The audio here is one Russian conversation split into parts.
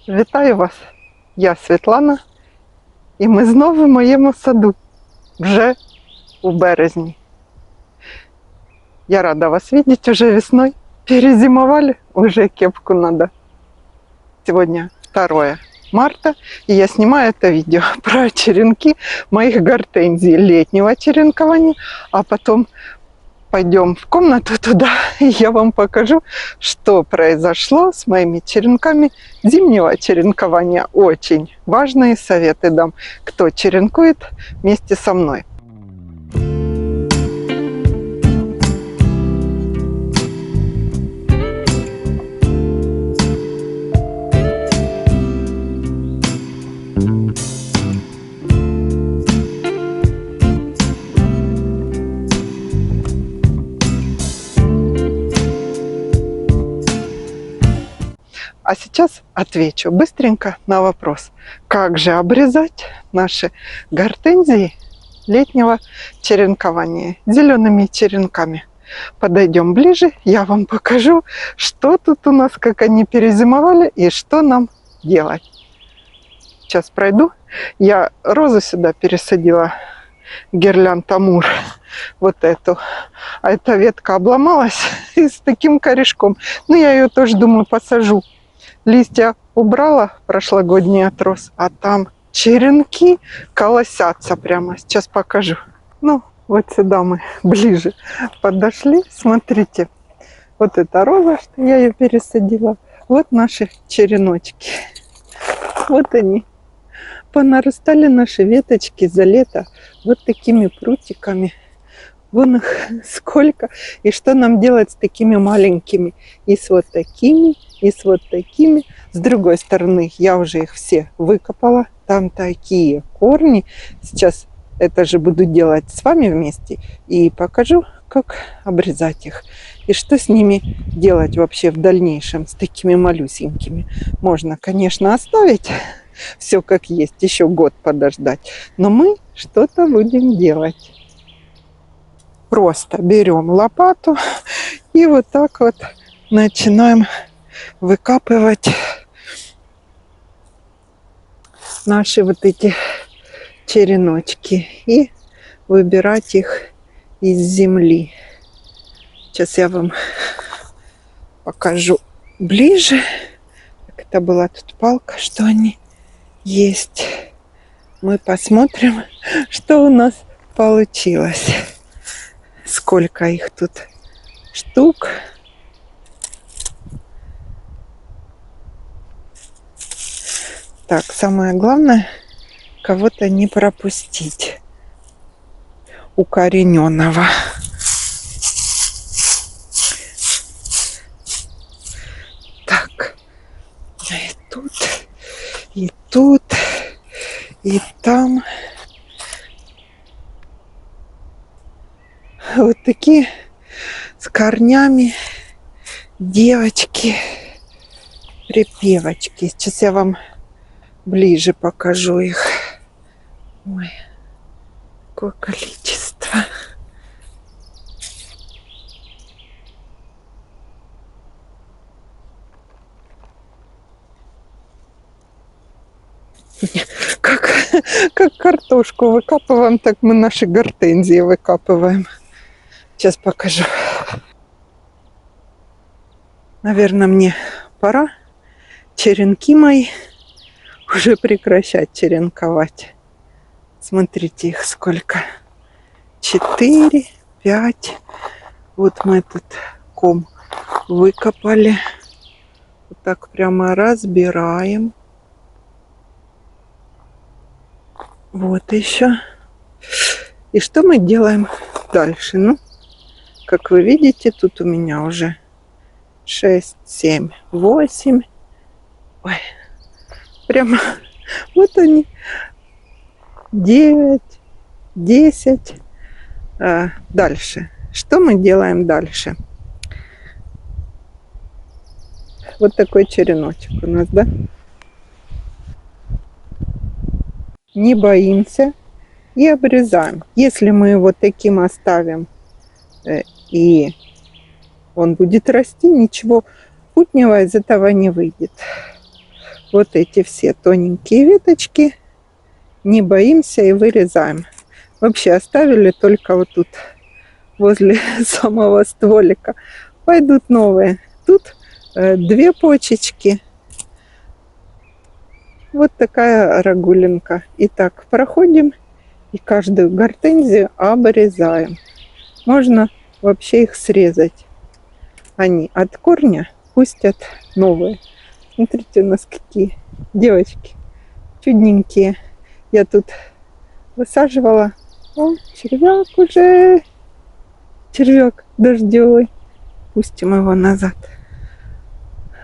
Вітаю вас! Я Світлана, і ми знову в моєму саду, вже у березні. Я рада вас видеть уже весной. Перезимовали, уже кепку надо. Сегодня 2 марта, и я снимаю это видео про черенки моих гортензий летнего черенкования, а потом пойдем в комнату туда, и я вам покажу, что произошло с моими черенками зимнего черенкования. Очень важные советы дам, кто черенкует вместе со мной. А сейчас отвечу быстренько на вопрос, как же обрезать наши гортензии летнего черенкования зелеными черенками. Подойдем ближе, я вам покажу, что тут у нас, как они перезимовали и что нам делать. Сейчас пройду. Я розу сюда пересадила, гирлянд Амур, вот эту. А эта ветка обломалась и с таким корешком. Ну, я ее тоже, думаю, посажу. Листья убрала, прошлогодний отрос, а там черенки колосятся прямо. Сейчас покажу. Ну, вот сюда мы ближе подошли. Смотрите, вот эта роза, что я ее пересадила. Вот наши череночки. Вот они. Понарастали наши веточки за лето вот такими прутиками. Вон их сколько. И что нам делать с такими маленькими? И с вот такими, и с вот такими. С другой стороны, я уже их все выкопала. Там такие корни. Сейчас это же буду делать с вами вместе. И покажу, как обрезать их. И что с ними делать вообще в дальнейшем, с такими малюсенькими. Можно, конечно, оставить все как есть, еще год подождать. Но мы что-то будем делать. Просто берем лопату и вот так вот начинаем выкапывать наши вот эти череночки и выбирать их из земли. Сейчас я вам покажу ближе. Это была тут палка, что они есть. Мы посмотрим, что у нас получилось. Сколько их тут штук. Так, самое главное, кого-то не пропустить. Укорененного. Так, и тут, и тут, и там. Вот такие с корнями девочки, припевочки. Сейчас я вам ближе покажу их. Ой, какое количество. Как картошку выкапываем, так мы наши гортензии выкапываем. Сейчас покажу. Наверное, мне пора черенки мои уже прекращать черенковать. Смотрите, их сколько. 4, 5. Вот мы этот ком выкопали. Вот так прямо разбираем. Вот еще. И что мы делаем дальше? Ну, как вы видите, тут у меня уже 6, 7, 8. Ой, прямо вот они. 9, 10. Дальше. Что мы делаем дальше? Вот такой череночек у нас, да? Не боимся и обрезаем. Если мы его таким оставим и он будет расти, ничего путнего из этого не выйдет. вот эти все тоненькие веточки не боимся и вырезаем. Вообще оставили только вот тут, возле самого стволика. Пойдут новые. Тут 2 почечки. Вот такая рагулинка. Итак, проходим и каждую гортензию обрезаем. Можно вообще их срезать. Они от корня пустят новые. Смотрите, у нас какие девочки чудненькие. Я тут высаживала. О, червяк уже. Червяк дождевый. Пустим его назад.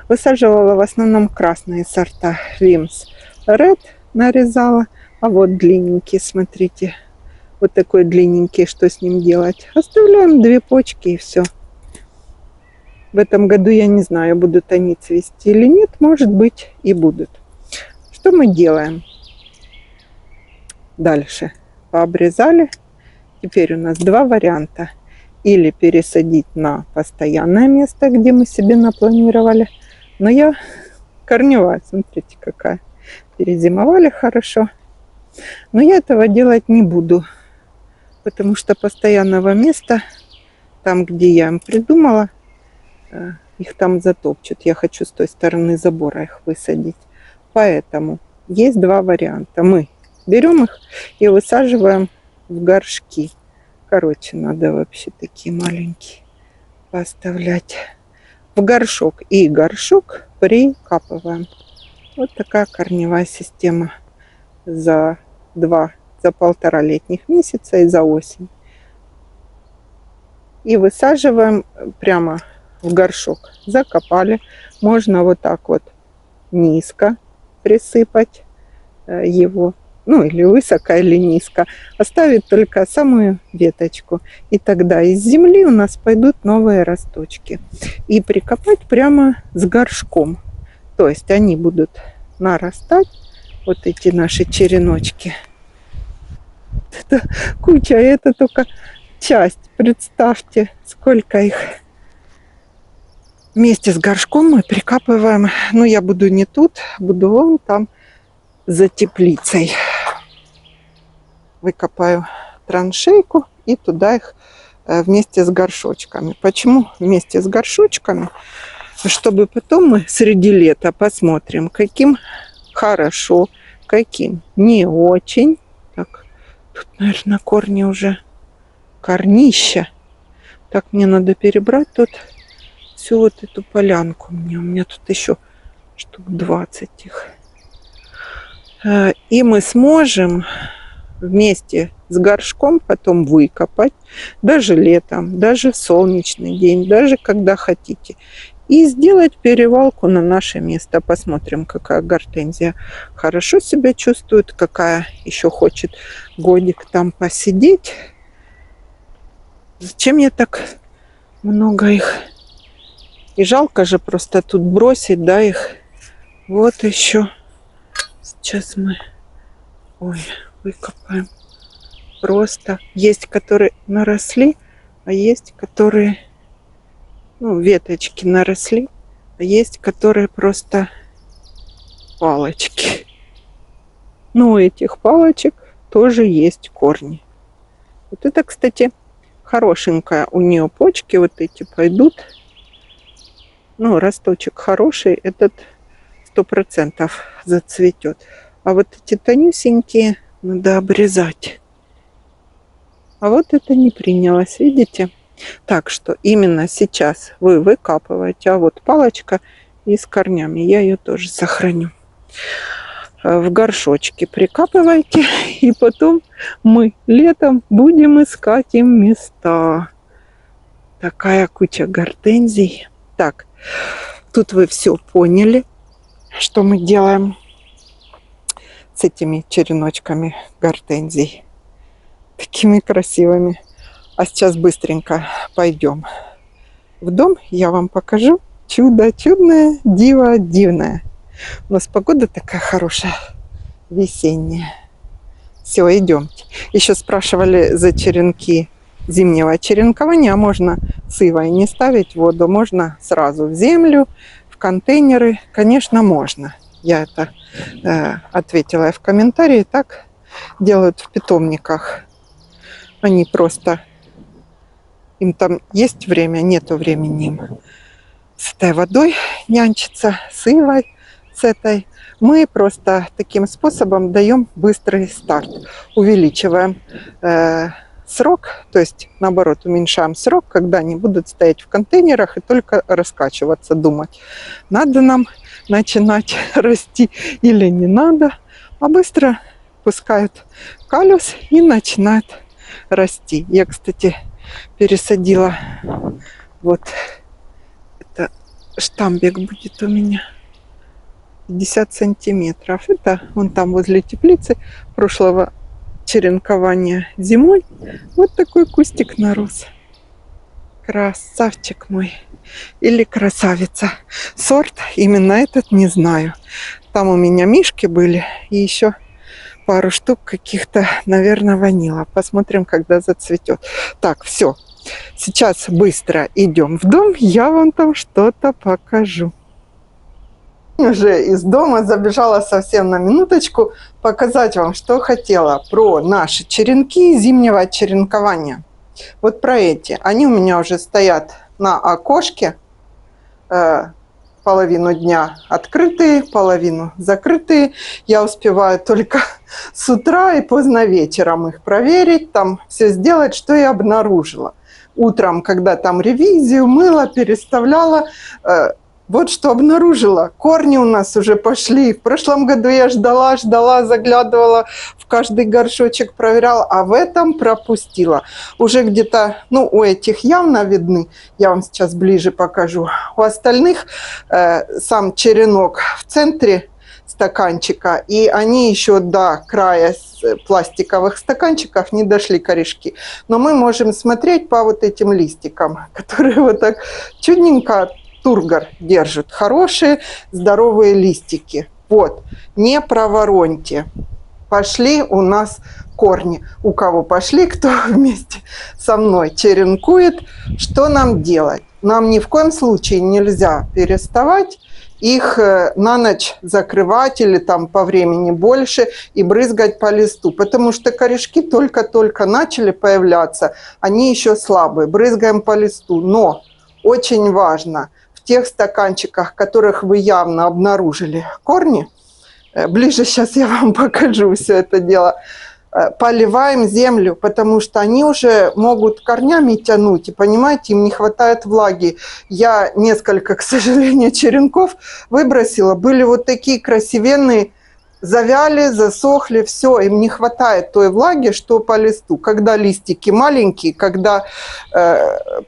Высаживала в основном красные сорта. Вимс Ред нарезала. А вот длинненький, смотрите. Вот такой длинненький, что с ним делать? Оставляем 2 почки и все. В этом году я не знаю, будут они цвести или нет. Может быть и будут. Что мы делаем? Дальше. Пообрезали. Теперь у нас 2 варианта. Или пересадить на постоянное место, где мы себе напланировали. Но я корневая, смотрите какая. Перезимовали хорошо. Но я этого делать не буду. Потому что постоянного места, там, где я им придумала, их там затопчут. Я хочу с той стороны забора их высадить. Поэтому есть 2 варианта. Мы берем их и высаживаем в горшки. Короче, надо вообще такие маленькие поставлять в горшок. И горшок прикапываем. Вот такая корневая система за 1,5 летних месяца и за осень. И высаживаем прямо в горшок. Закопали. Можно вот так вот низко присыпать его. Ну, или высоко, или низко. Оставить только самую веточку. И тогда из земли у нас пойдут новые росточки. И прикопать прямо с горшком. То есть они будут нарастать. Вот эти наши череночки. Это куча, это только часть. Представьте, сколько их. Вместе с горшком мы прикапываем. Ну, я буду не тут, буду вон там за теплицей. Выкопаю траншейку и туда их вместе с горшочками. Почему вместе с горшочками? Чтобы потом мы среди лета посмотрим, каким хорошо, каким не очень. Так, тут, наверное, корни уже корнища. Так, мне надо перебрать тут всю вот эту полянку. У меня тут еще штук 20 их. И мы сможем вместе с горшком потом выкопать, даже летом, даже в солнечный день, даже когда хотите. И сделать перевалку на наше место. Посмотрим, какая гортензия хорошо себя чувствует, какая еще хочет годик там посидеть. Зачем я так много их? И жалко же просто тут бросить, да, их. Вот еще. Сейчас мы... Ой, выкопаем. Просто есть, которые наросли, а есть, которые, ну, веточки наросли, а есть, которые просто палочки. Ну, у этих палочек тоже есть корни. Вот это, кстати, хорошенькая у нее почки, вот эти пойдут. Ну, росточек хороший, этот 100% зацветет. А вот эти тонюсенькие надо обрезать. А вот это не принялось, видите? Так что именно сейчас вы выкапываете. А вот палочка и с корнями. Я ее тоже сохраню. В горшочке прикапывайте. И потом мы летом будем искать им места. Такая куча гортензий. Так, тут вы все поняли, что мы делаем с этими череночками гортензий. Такими красивыми. А сейчас быстренько пойдем в дом. Я вам покажу чудо чудное, диво дивное. У нас погода такая хорошая, весенняя. Все, идемте. Еще спрашивали за черенки зимнего черенкования. Можно с ивой не ставить воду, можно сразу в землю, в контейнеры. Конечно, можно. Я это ответила в комментарии. Так делают в питомниках. Они просто... Им там есть время, нету времени им с этой водой нянчиться, с ивой, с этой. Мы просто таким способом даем быстрый старт. Увеличиваем срок, то есть наоборот уменьшаем срок, когда они будут стоять в контейнерах и только раскачиваться, думать, надо нам начинать расти или не надо. А быстро пускают калюс и начинают расти. Я, кстати, пересадила, вот это штамбик будет у меня 50 сантиметров. Это вон там возле теплицы прошлого черенкования зимой. Вот такой кустик нарос. Красавчик мой. Или красавица. Сорт именно этот не знаю. Там у меня мишки были и еще пару штук каких-то, наверное, ванила. Посмотрим, когда зацветет. Так, все. Сейчас быстро идем в дом. Я вам там что-то покажу. Уже из дома забежала совсем на минуточку показать вам, что хотела про наши черенки зимнего черенкования. Вот про эти. Они у меня уже стоят на окошке. Половину дня открытые, половину закрытые. Я успеваю только с утра и поздно вечером их проверить, там все сделать, что я обнаружила. Утром, когда там ревизию мыла, переставляла, вот что обнаружила. Корни у нас уже пошли. В прошлом году я ждала, заглядывала в каждый горшочек, проверяла, а в этом пропустила. Уже где-то, ну, у этих явно видны. Я вам сейчас ближе покажу. У остальных сам черенок в центре стаканчика, и они еще до края пластиковых стаканчиков не дошли корешки. Но мы можем смотреть по вот этим листикам, которые вот так чудненько тургор держит. Хорошие, здоровые листики. Вот, не провороньте. Пошли у нас корни. У кого пошли, кто вместе со мной черенкует. Что нам делать? Нам ни в коем случае нельзя переставать их на ночь закрывать или там по времени больше и брызгать по листу, потому что корешки только-только начали появляться, они еще слабые, брызгаем по листу. Но очень важно, в тех стаканчиках, в которых вы явно обнаружили корни, ближе сейчас я вам покажу все это дело, поливаем землю, потому что они уже могут корнями тянуть, и, понимаете, им не хватает влаги. Я несколько, к сожалению, черенков выбросила, были вот такие красивенные, завяли, засохли, все, им не хватает той влаги, что по листу. Когда листики маленькие, когда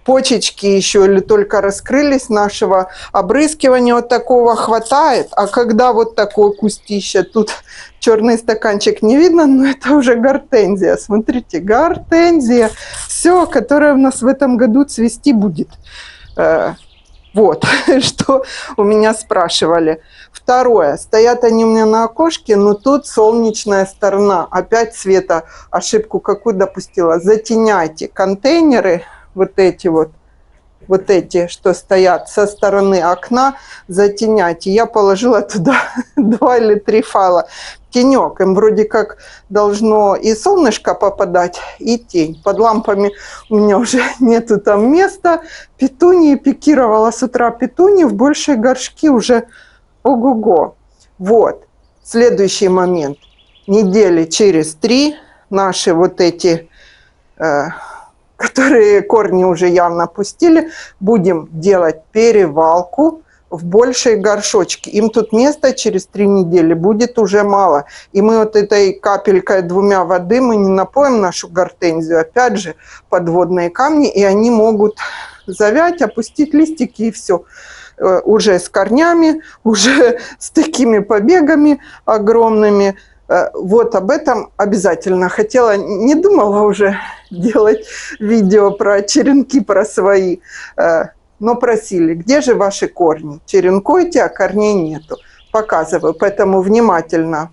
почечки еще или только раскрылись, нашего опрыскивания вот такого хватает, а когда вот такое кустище, тут черный стаканчик не видно, но это уже гортензия. Смотрите, гортензия, все, которая у нас в этом году цвести будет. Вот, что у меня спрашивали. Второе. Стоят они у меня на окошке, но тут солнечная сторона. Опять Света ошибку какую допустила. Затеняйте контейнеры, вот эти, что стоят со стороны окна, затеняйте. Я положила туда 2 или 3 файла. Тенек, им вроде как должно и солнышко попадать, и тень. Под лампами у меня уже нету там места. Петунии пикировала с утра петунии, в большие горшки уже ого-го. Вот, следующий момент. Недели через 3 наши вот эти, которые корни уже явно пустили, будем делать перевалку в большие горшочки. Им тут места через 3 недели будет уже мало. И мы вот этой капелькой 2 воды мы не напоим нашу гортензию. Опять же, подводные камни, и они могут завять, опустить листики, и все. Уже с корнями, уже с такими побегами огромными. Вот об этом обязательно хотела, не думала уже делать видео про черенки, про свои, но просили, где же ваши корни? Черенкуйте, а корней нету. Показываю, поэтому внимательно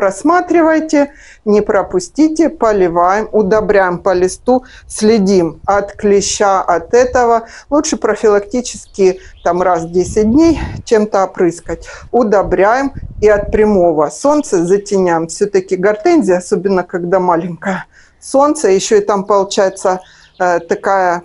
просматривайте, не пропустите, поливаем, удобряем по листу, следим от клеща, от этого. Лучше профилактически там раз в 10 дней чем-то опрыскать. Удобряем и от прямого солнца затеняем. Все-таки гортензия, особенно когда маленькая, солнце, еще и там получается такая...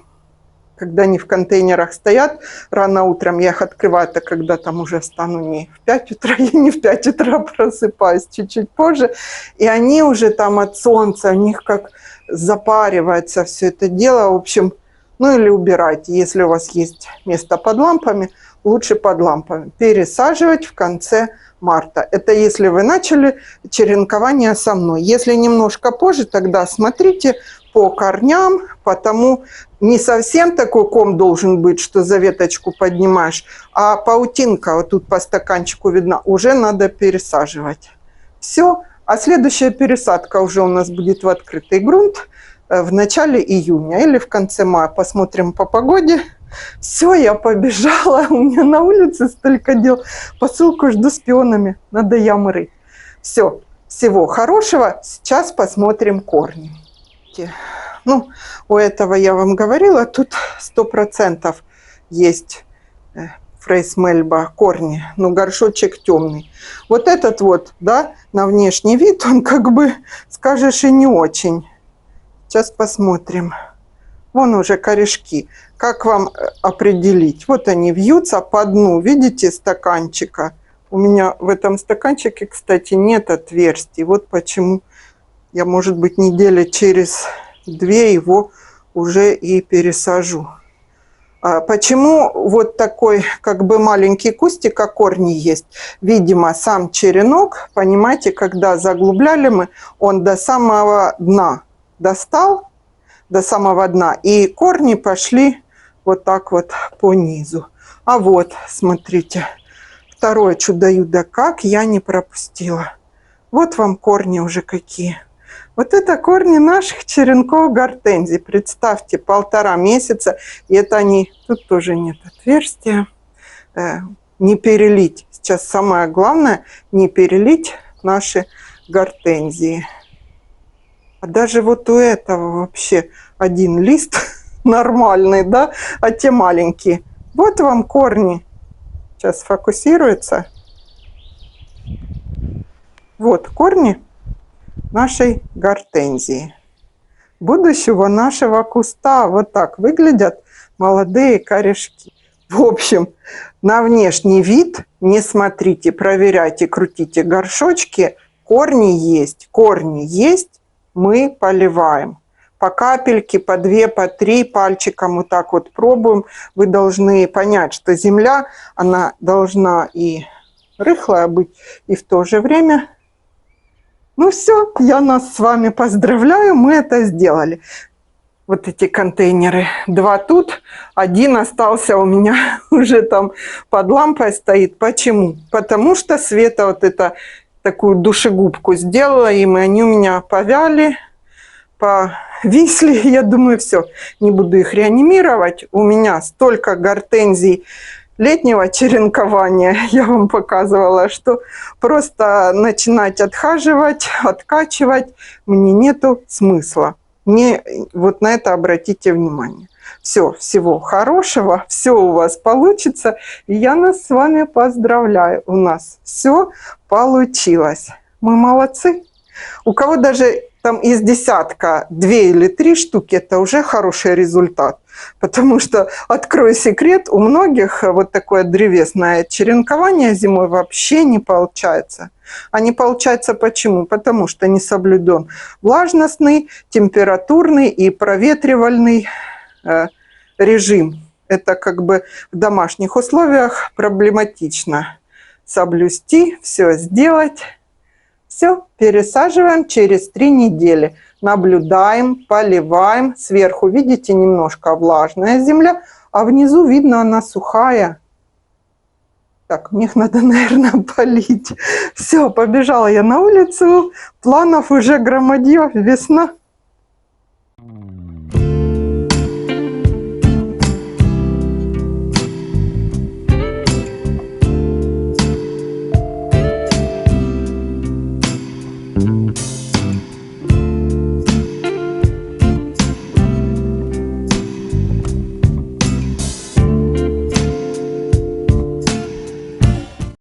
Когда они в контейнерах стоят, рано утром я их открываю, это когда там уже встану не в 5 утра, я не в 5 утра просыпаюсь, чуть-чуть позже. И они уже там от солнца, у них как запаривается все это дело. В общем, ну или убирайте, если у вас есть место под лампами, лучше под лампами. Пересаживать в конце марта. Это если вы начали черенкование со мной. Если немножко позже, тогда смотрите по корням, потому не совсем такой ком должен быть, что за веточку поднимаешь, а паутинка вот тут по стаканчику видна, уже надо пересаживать. Все, а следующая пересадка уже у нас будет в открытый грунт в начале июня или в конце мая. Посмотрим по погоде. Все, я побежала, у меня на улице столько дел. Посылку жду с пионами, надо ямы рыть. Все, всего хорошего, сейчас посмотрим корни. Ну, у этого я вам говорила, тут 100% есть Фрейс Мельба корни, но горшочек темный. Вот этот вот, да, на внешний вид, он как бы, скажешь, и не очень. Сейчас посмотрим. Вон уже корешки. Как вам определить? Вот они вьются по дну, видите, стаканчика. У меня в этом стаканчике, кстати, нет отверстий. Вот почему я, может быть, недели через 2 его уже и пересажу. Почему вот такой как бы маленький кустик, а корни есть? Видимо, сам черенок, понимаете, когда заглубляли мы, он до самого дна достал, до самого дна, и корни пошли вот так вот по низу. А вот, смотрите, второе чудо-юдо, как я не пропустила. Вот вам корни уже какие. Вот это корни наших черенков гортензий. Представьте, 1,5 месяца. И это они... Тут тоже нет отверстия. Не перелить. Сейчас самое главное, не перелить наши гортензии. А даже вот у этого вообще один лист нормальный, да? А те маленькие. Вот вам корни. Сейчас фокусируется. Вот корни нашей гортензии, будущего нашего куста. Вот так выглядят молодые корешки. В общем, на внешний вид не смотрите, проверяйте, крутите горшочки. Корни есть, мы поливаем. По капельке, по 2, по 3 пальчиком вот так вот пробуем. Вы должны понять, что земля, она должна и рыхлая быть, и в то же время... Ну все, я нас с вами поздравляю, мы это сделали. Вот эти контейнеры. 2 тут, 1 остался у меня уже там под лампой стоит. Почему? Потому что Света вот это такую душегубку сделала им, и они у меня повяли, повисли. Я думаю, все, не буду их реанимировать. У меня столько гортензий летнего черенкования, я вам показывала, что просто начинать отхаживать, откачивать мне нету смысла. Мне вот на это обратите внимание. Все, всего хорошего, все у вас получится. И я нас с вами поздравляю. У нас все получилось. Мы молодцы. У кого даже там из десятка 2 или 3 штуки, это уже хороший результат. Потому что, открою секрет, у многих вот такое древесное черенкование зимой вообще не получается. А не получается почему? Потому что не соблюден влажностный, температурный и проветривальный режим. Это как бы в домашних условиях проблематично соблюсти, все сделать. Все, пересаживаем через 3 недели. Наблюдаем, поливаем. Сверху, видите, немножко влажная земля, а внизу, видно, она сухая. Так, мне их надо, наверное, полить. Все, побежала я на улицу. Планов уже громадье, весна.